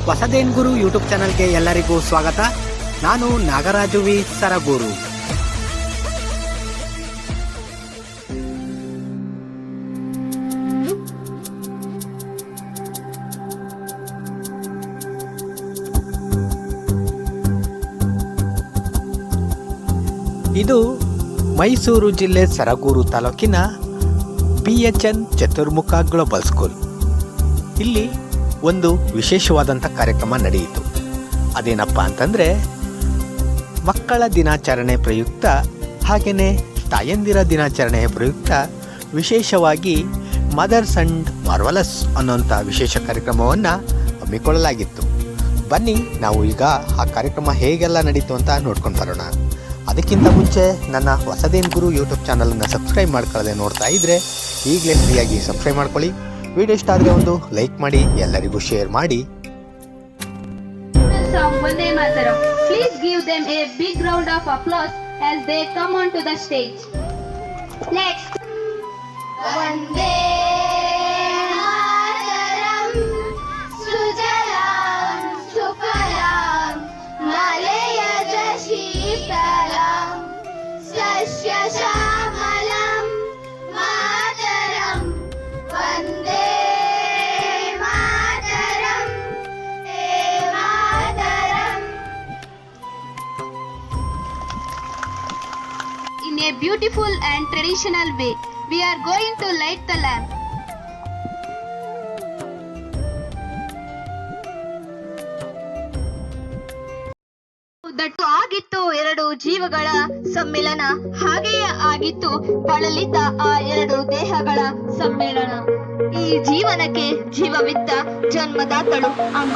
ಹೊಸದೇನ್ ಗುರು YouTube ಚಾನಲ್ಗೆ ಎಲ್ಲರಿಗೂ ಸ್ವಾಗತ. ನಾನು ನಾಗರಾಜು ವಿ ಸರಗೂರು. ಇದು ಮೈಸೂರು ಜಿಲ್ಲೆ ಸರಗೂರು ತಾಲೂಕಿನ BHN ಚತುರ್ಮುಖ ಗ್ಲೋಬಲ್ ಸ್ಕೂಲ್. ಇಲ್ಲಿ ಒಂದು ವಿಶೇಷವಾದಂಥ ಕಾರ್ಯಕ್ರಮ ನಡೆಯಿತು. ಅದೇನಪ್ಪ ಅಂತಂದರೆ, ಮಕ್ಕಳ ದಿನಾಚರಣೆ ಪ್ರಯುಕ್ತ ಹಾಗೆಯೇ ತಾಯಂದಿರ ದಿನಾಚರಣೆಯ ಪ್ರಯುಕ್ತ ವಿಶೇಷವಾಗಿ ಮದರ್ಸ್ ಆ್ಯಂಡ್ ಮಾರ್ವಲಸ್ ಅನ್ನೋಂಥ ವಿಶೇಷ ಕಾರ್ಯಕ್ರಮವನ್ನು ಹಮ್ಮಿಕೊಳ್ಳಲಾಗಿತ್ತು. ಬನ್ನಿ ನಾವು ಈಗ ಆ ಕಾರ್ಯಕ್ರಮ ಹೇಗೆಲ್ಲ ನಡೀತು ಅಂತ ನೋಡ್ಕೊಂಡು ಬರೋಣ. ಅದಕ್ಕಿಂತ ಮುಂಚೆ ನನ್ನ ಹೊಸದೇನ್ ಗುರು ಯೂಟ್ಯೂಬ್ ಚಾನಲನ್ನು ಸಬ್ಸ್ಕ್ರೈಬ್ ಮಾಡ್ಕೊಳ್ಳದೆ ನೋಡ್ತಾ ಇದ್ದರೆ ಈಗಲೇ ಫ್ರೀಯಾಗಿ ಸಬ್ಸ್ಕ್ರೈಬ್ ಮಾಡ್ಕೊಳ್ಳಿ. ವಿಡಿಯೋ ಇಷ್ಟ ಆದರೆ ಒಂದು ಲೈಕ್ ಮಾಡಿ, ಎಲ್ಲರಿಗೂ ಶೇರ್ ಮಾಡಿ. Vande Mataram. Please give them a big round of applause as they come onto the stage. Next. Vande Mataram. Sujalam Sufalam Malayaj Sheetalam Sasya Shamalam Mataram Vande Mataram Mataram. In a beautiful and traditional way, we are going to light the lamp. That ಆಗಿತ್ತು ಎರಡು ಜೀವಗಳ ಸಮ್ಮಿಲನ, ಹಾಗೆಯೇ ಆಗಿತ್ತು ಬಳಲಿದ್ದ ಆ ಎರಡು ದೇಹಗಳ ಸಮ್ಮಿಲನ. ಈ ಜೀವನಕ್ಕೆ ಜೀವವಿದ್ದ ಜನ್ಮದಾತಳು ಅಮ್ಮ.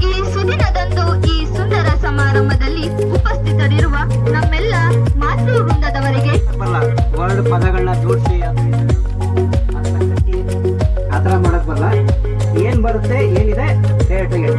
ಈ ಸುದಿನದಂದು ಈ ಸುಂದರ ಸಮಾರಂಭದಲ್ಲಿ ಉಪಸ್ಥಿತರಿರುವ ನಮ್ಮೆಲ್ಲ ಮಾತೃ ವೃಂದದವರಿಗೆ ವರ್ಡ್ ಪದಗಳನ್ನ ಜೋಡಿಸಿ ಆ ಥರ ಮಾಡಕ್ ಬರಲ್ಲ. ಏನ್ ಬರುತ್ತೆ ಏನಿದೆ ಡೈರೆಕ್ಟಾಗಿ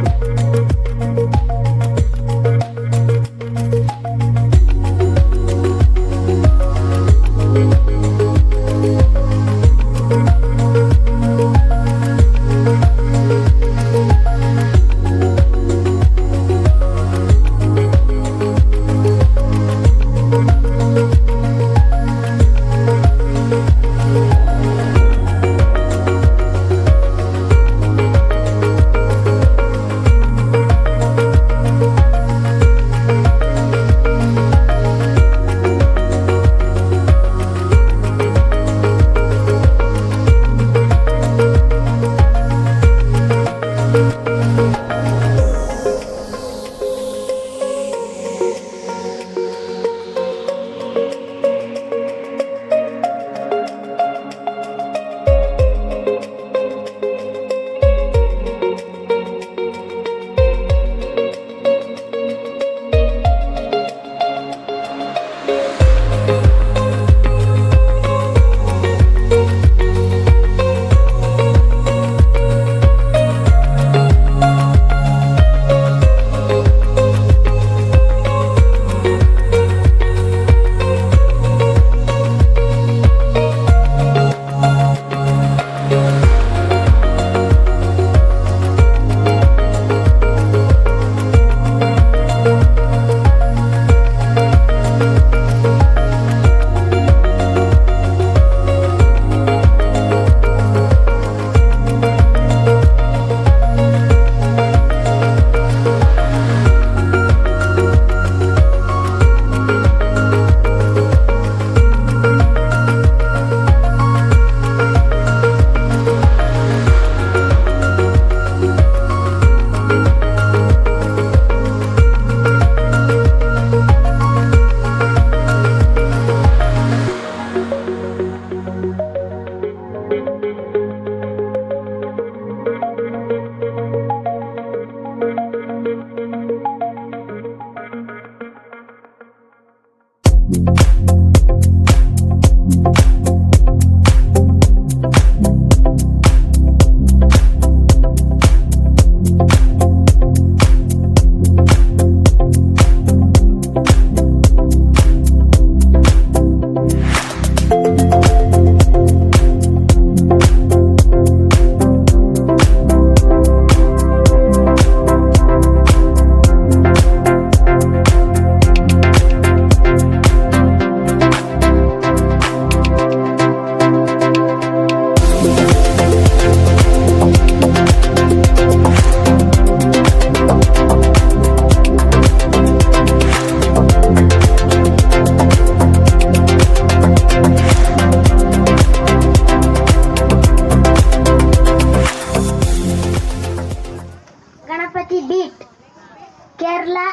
Kerala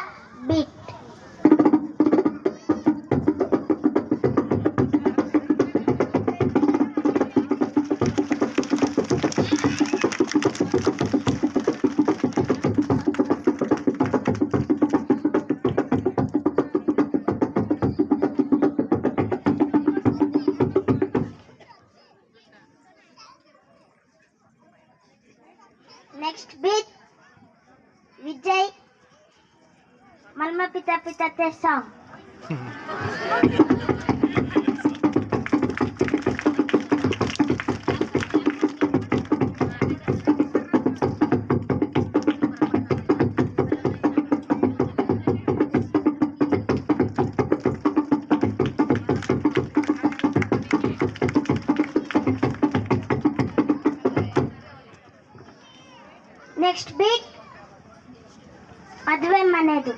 beat. Next beat, Vijay Malma Pita Pita Te song. Next beat, Madhve Manedu.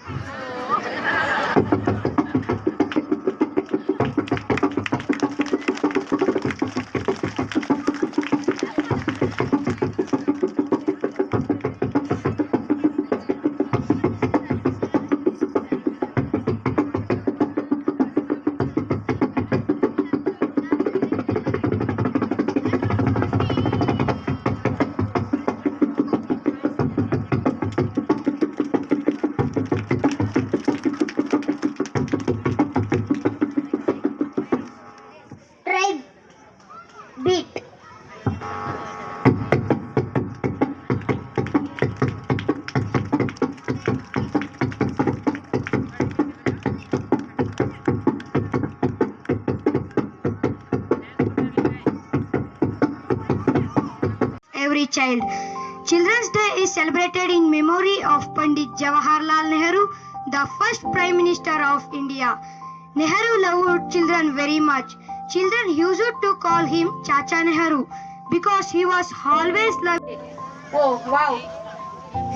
Tribe beat. Every child. Children's Day is celebrated in memory of Pandit Jawaharlal Nehru, the first Prime Minister of India. Nehru loved children very much. Children used to call him Chacha Nehru because he was always loved. Oh wow,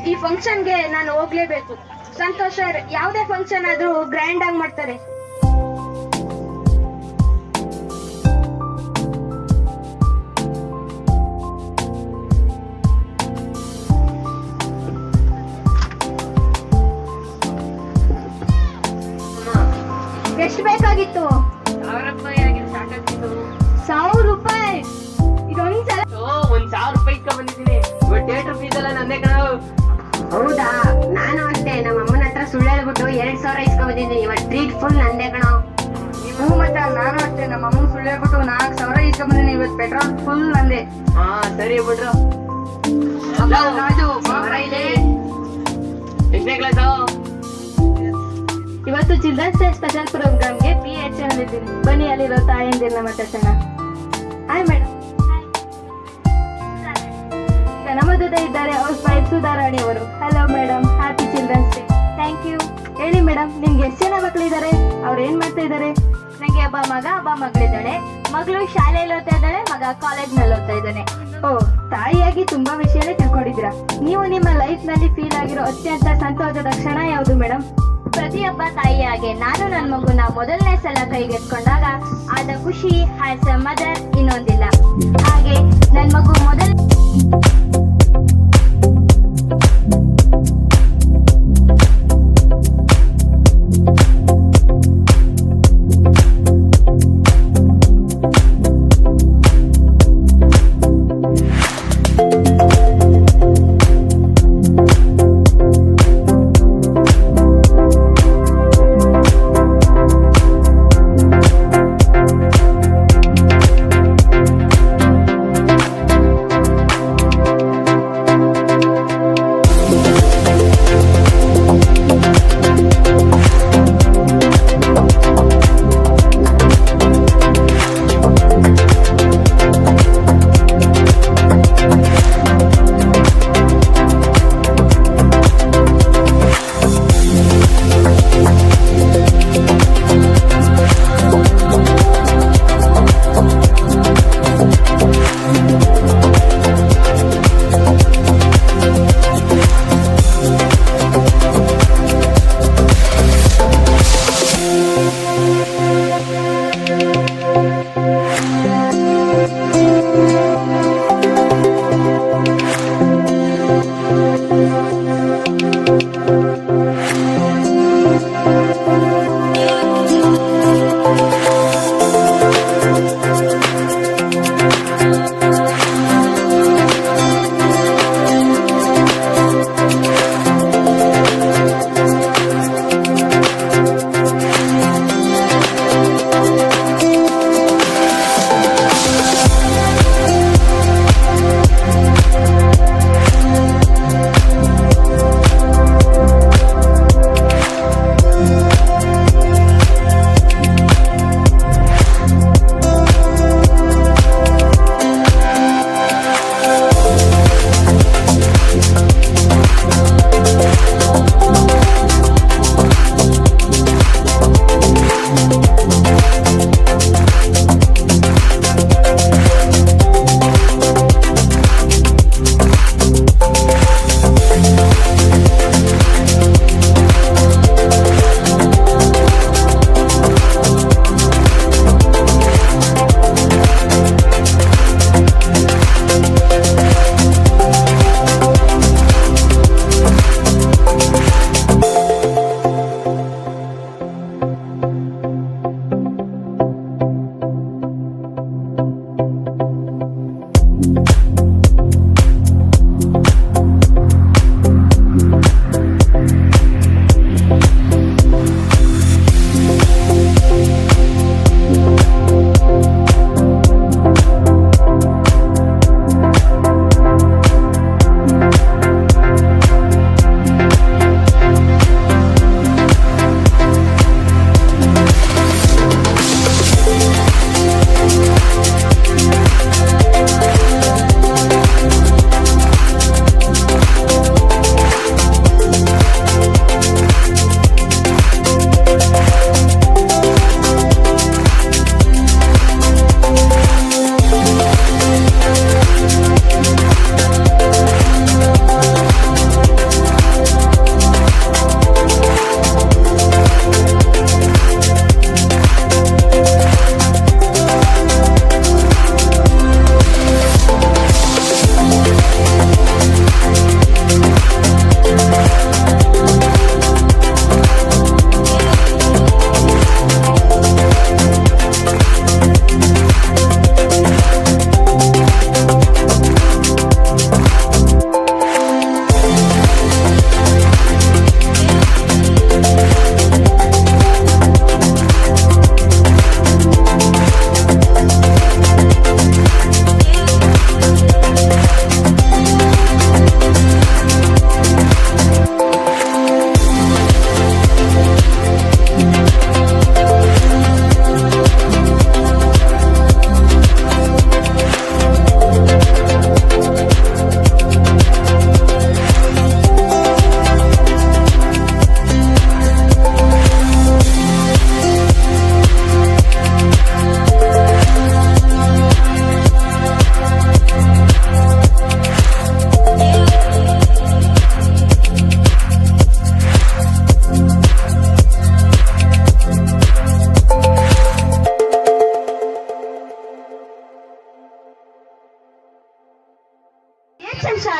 ಈ ಫಂಕ್ಷನ್ಗೆ ನಾನು ಹೋಗ್ಲೇಬೇಕು. Santosh sir ಯಾವುದೇ function ಆದ್ರೂ grand ಆಗಿ ಮಾಡ್ತಾರೆ. ಎಷ್ಟು ಬೇಕಾಗಿತ್ತು? 1000 ರೂಪಾಯಿ ಆಗಿದೆ ಸಾಕಾಗ್ತಿತ್ತು. 1000 ರೂಪಾಯಿ? ಇದೊಂದ್ಸಲ ಒಂದ್ 1000 ರೂಪಾಯಿ ಇಟ್ಕೊಂಡ್ ಬಂದಿದ್ದೀನಿ. ಇವತ್ತು ಥಿಯೇಟರ್ ಫೀಸ್ ಎಲ್ಲ ನಂದೇ ಕಣ. ಹೌದಾ, ನಾನು ಅಷ್ಟೇ ನಮ್ಮ ಅಮ್ಮನ ಹತ್ರ ಸುಳ್ಳು ಹೇಳ್ಬಿಟ್ಟು 2000 ಇಸ್ಕೊಂಡ್ ಬಂದಿದ್ದೀನಿ. ಇವತ್ತು ಟ್ರೀಟ್ ಫುಲ್ ನಂದೇ ಕಣ. ನೀವು ಮತ್ತೆ ನಾನು ಅಷ್ಟೇ ನಮ್ಮ ಅಮ್ಮ ಸುಳ್ಳು ಹೇಳ್ಬಿಟ್ಟು 4000 ಇಸ್ಕೊಂಬಂದಿನಿ. ಇವತ್ತು ಪೆಟ್ರೋಲ್ ಫುಲ್ ನಂದೆ. ಹಾ ಸರಿ ಬಿಡ್ರು. ರಾಜು ಎಷ್ಟನೇ ಕ್ಲಾಸು? ಇವತ್ತು ಚಿಲ್ಡ್ರನ್ಸ್ ಡೇ ಸ್ಪೆಷಲ್ ಪ್ರೋಗ್ರಾಮ್ಗೆ PHL ಇದ್ದೀನಿ. ಬನ್ನಿ ಅಲ್ಲಿರೋ ತಾಯಂದಿರನ್ನ ಮಾತಾಡ್ಸೋಣ. Hi madam. ಈಗ ನಮ್ಮ ಜೊತೆ ಇದ್ದಾರೆ ಅವ್ರ ವೈಫ್ ಸುಧಾರಾಣಿ ಅವರು. Hello madam, happy children's day. Thank you. ಹೇಳಿ ಮೇಡಮ್, ನಿಮ್ಗೆ ಎಷ್ಟು ಜನ ಮಕ್ಕಳಿದ್ದಾರೆ? ಅವ್ರು ಏನ್ ಮಾಡ್ತಾ ಇದ್ದಾರೆ? ನಂಗೆ ಒಬ್ಬ ಮಗ, ಒಬ್ಬ ಮಗಳಿದ್ದಾಳೆ. ಮಗಳು ಶಾಲೆಯಲ್ಲಿ ಓದ್ತಾ ಇದ್ದಾಳೆ, ಮಗ ಕಾಲೇಜ್ನಲ್ಲಿ ಓದ್ತಾ ಇದ್ದಾನೆ. ಓ, ತಾಯಿಯಾಗಿ ತುಂಬಾ ವಿಷಯನೇ ತಿಳ್ಕೊಂಡಿದ್ದೀರಾ. ನೀವು ನಿಮ್ಮ ಲೈಫ್ ನಲ್ಲಿ ಫೀಲ್ ಆಗಿರೋ ಅತ್ಯಂತ ಸಂತೋಷದ ಕ್ಷಣ ಯಾವುದು ಮೇಡಮ್? ಪ್ರತಿಯೊಬ್ಬ ತಾಯಿಯಾಗೆ ನಾನು ನನ್ನ ಮಗುನ ಮೊದಲನೇ ಸಲ ಕೈಗೆತ್ಕೊಂಡಾಗ ಆದ ಖುಷಿ ಹ್ಯಾಸ್ ಅ ಮದರ್ ಇನ್ನೊಂದಿಲ್ಲ. ಹಾಗೆ ನನ್ನ ಮಗು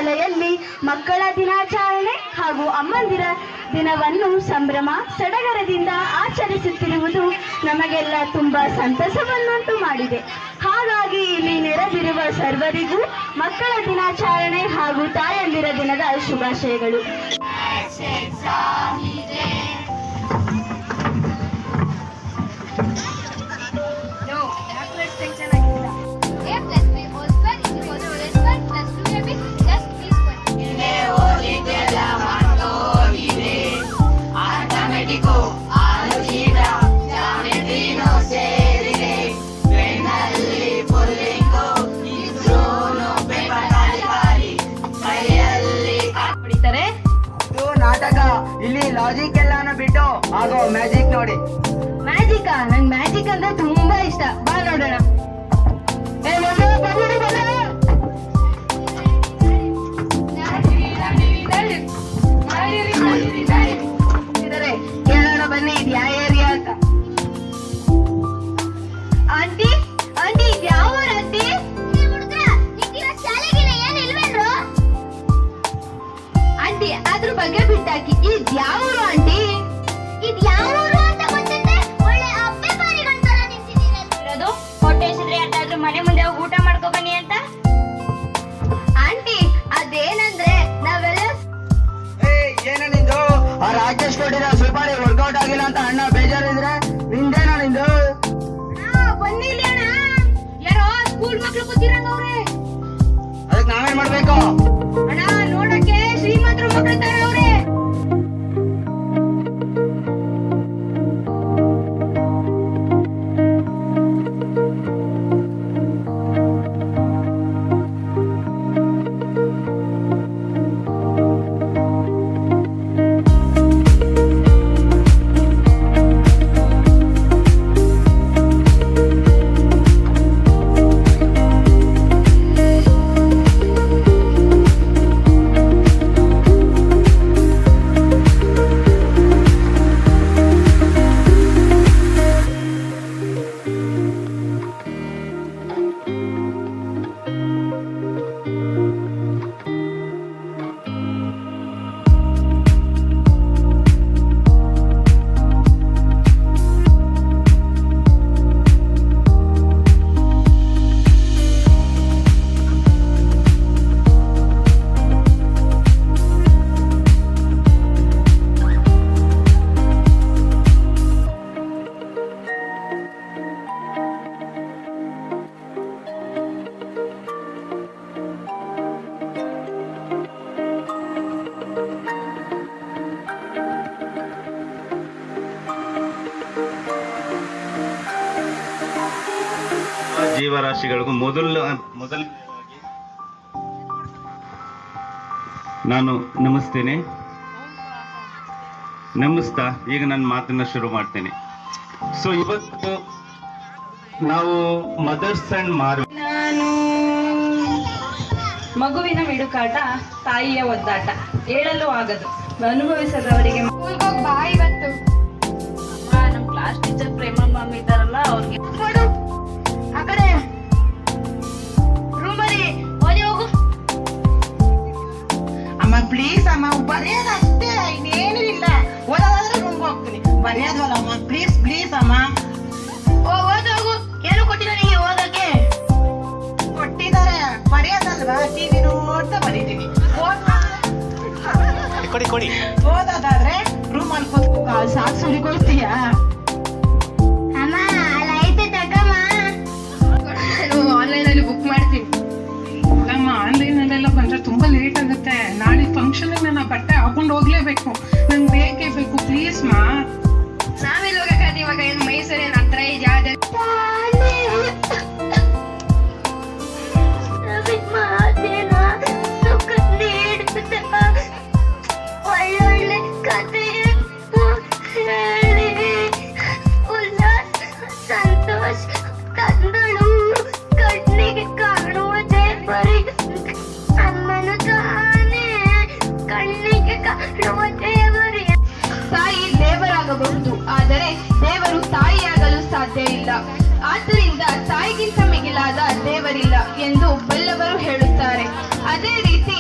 ಶಾಲೆಯಲ್ಲಿ ಮಕ್ಕಳ ದಿನಾಚರಣೆ ಹಾಗೂ ಅಮ್ಮಂದಿರ ದಿನವನ್ನು ಸಂಭ್ರಮ ಸಡಗರದಿಂದ ಆಚರಿಸುತ್ತಿರುವುದು ನಮಗೆಲ್ಲ ತುಂಬ ಸಂತಸವನ್ನುಂಟು ಮಾಡಿದೆ. ಹಾಗಾಗಿ ಇಲ್ಲಿ ನೆರೆದಿರುವ ಸರ್ವರಿಗೂ ಮಕ್ಕಳ ದಿನಾಚರಣೆ ಹಾಗೂ ತಾಯಂದಿರ ದಿನದ ಶುಭಾಶಯಗಳು. ಇದು ನಾಟಕ. ಇಲ್ಲಿ ಲಾಜಿಕ್ ಎಲ್ಲಾನು ಬಿಟ್ಟು ಆಗೋ ಮ್ಯಾಜಿಕ್ ನೋಡಿ. ಮ್ಯಾಜಿಕಾ? ನನ್ ಮ್ಯಾಜಿಕ್ ಅಂದ್ರೆ ತುಂಬಾ ಇಷ್ಟ. ಬಾ ನೋಡೋಣ. ಕೇಳೋಣ ಬನ್ನಿ, ಇದು ಯಾವ ಏರಿಯಾ ಅಂತ. ಆಂಟಿ ಆಂಟಿ ಇದು ಯಾವ ಊರು ಆಂಟಿ? ಆಂಟಿ ಅದ್ರ ಬಗ್ಗೆ ಬಿಟ್ಟಾಕಿ, ಇದು ಯಾವ ಊರು ಆಂಟಿ? ಹೊಟ್ಟೆ ಹಸಿದ್ರೆ ಯಾರಾದ್ರೂ ಮನೆ ಮುಂದೆ ಹೋಗಿ ಊಟ ಮಾಡ್ಕೊ ಬನ್ನಿ ಅಂತ. ಆಂಟಿ ಅದೇನಂದ್ರೆ ನಾವೆಲ್ಲ ಏನ ನಿಂದು? ಆ ರಾಕೇಶ್ ಕೊಟ್ಟಿರೋ ಸುಪಾರಿ ವರ್ಕೌಟ್ ಆಗಿಲ್ಲ ಅಂತ ಅಣ್ಣ ಬೇಜಾರಿದ್ರೆ ನಿಂದೇನ ನಿಂದು? ಬನ್ನಿ ಇಲ್ಲಿ ಅಣ್ಣ, ಯಾರೋ ಸ್ಕೂಲ್ ಮಕ್ಳು ಕೂತಿರಂಗ ಅವ್ರೆ. ಅದಕ್ಕೆ ನಾವೇನ್ ಮಾಡ್ಬೇಕು? ಅಣ್ಣ ನೋಡಕ್ಕೆ ಶ್ರೀಮಂತರು ಮಕ್ಳು ತರ ಅವ್ರೆ. ಜೀವರಾಶಿಗಳಿಗೂ ಮೊದಲು ನಾನು ನಮಸ್ತಾ ಈಗ ನನ್ನ ಮಾತನ್ನ ಶುರು ಮಾಡ್ತೇನೆ. ಸೊ ಇವತ್ತು ನಾವು ಮದರ್ಸ್ ಅಂಡ್ ನಾನು ಮಗುವಿನ ಮಿಡುಕಾಟ, ತಾಯಿಯ ಒದ್ದಾಟ, ಹೇಳಲು ಆಗದು ಅನುಭವಿಸದವರಿಗೆ. ಬಾಯಿ ಬಂತು. ನಮ್ಮ ಕ್ಲಾಸ್ ಟೀಚರ್ ಪ್ರೇಮ ಮ್ಯಾಮ್ ಇದ್ದಾರಲ್ಲ ಅವ್ರಿಗೆ. ಆ ಕಡೆ ರೂಮಲ್ಲಿ ಓದಿ ಹೋಗು. ಅಮ್ಮ ಪ್ಲೀಸ್ ಅಮ್ಮ, ಬರೆಯೋದಷ್ಟೇ, ಇನ್ನೇನು ಇಲ್ಲ. ಓದೋದಾದ್ರೆ ರೂಮ್ಗೆ ಹೋಗ್ತೀನಿ, ಬರೆಯೋದಲ್ಲ ಅಮ್ಮ, ಪ್ಲೀಸ್ ಪ್ಲೀಸ್ ಅಮ್ಮ. ಓದೋಗು. ಏನು ಕೊಟ್ಟಿಲ್ಲ ನಿಮಗೆ ಓದಕ್ಕೆ? ಕೊಟ್ಟಿದ್ದಾರೆ, ಬರೆಯೋದಲ್ವಾ, ಟಿವಿ ನೋಡ್ತಾ ಬರೀತೀನಿ. ಕೊಡಿ ಓದೋದಾದ್ರೆ ರೂಮಲ್ಲಿ ಕೂತ್ಕೋ, ಸಾಕು ಸುರಿಗೊಳ್ತೀಯಾ? ಅಮ್ಮ ಅಲ್ಲ ಐತೆ ತಗಮ್ಮ. ಆನ್ಲೈನ್ ಅಲ್ಲಿ ಬುಕ್ ಮಾಡ್ತೀನಿ. ನಮ್ಮ ಆನ್ಲೈನಲ್ಲೆಲ್ಲ ಬಂದ್ರೆ ತುಂಬಾ ಲೇಟ್ ಆಗುತ್ತೆ. ನಾಳೆ ಫಂಕ್ಷನ್ ನಾನು ಬಟ್ಟೆ ಹಾಕೊಂಡು ಹೋಗ್ಲೇಬೇಕು, ನಂಗೆ ಬೇಕೇ ಬೇಕು, ಪ್ಲೀಸ್ ಮಾ. ನಾವೆಲ್ಲ ಹೋಗಕ್ಕಾದ ಇವಾಗ? ಏನು ಮೈಸೂರೇನು ಹತ್ರ ಇದೆಯಾ? ಒಳ್ಳೊಳ್ಳೆ ಕಥೆ ಹೇಳಿ ಉಲ್ಲಾಸ ಸಂತೋಷ ತಂದಳು ಕಣ್ಣಿಗೆ ಕಾಣುವುದೇ ಬರೀ ಅಮ್ಮನು ತಾನೇ ಕಣ್ಣಿಗೆ ಕಾಣುವ ದೇವರೇ. ತಾಯಿ ದೇವರಾಗಬಹುದು, ಆದರೆ ದೇವರು ತಾಯಿಯಾಗಲು ಸಾಧ್ಯ ಇಲ್ಲ. ಆದ್ದರಿಂದ ತಾಯಿಗಿಂತ ಮಿಗಿಲಾದ ದೇವರಿಲ್ಲ ಎಂದು ಬಲ್ಲವರು ಹೇಳುತ್ತಾರೆ. ಅದೇ ರೀತಿ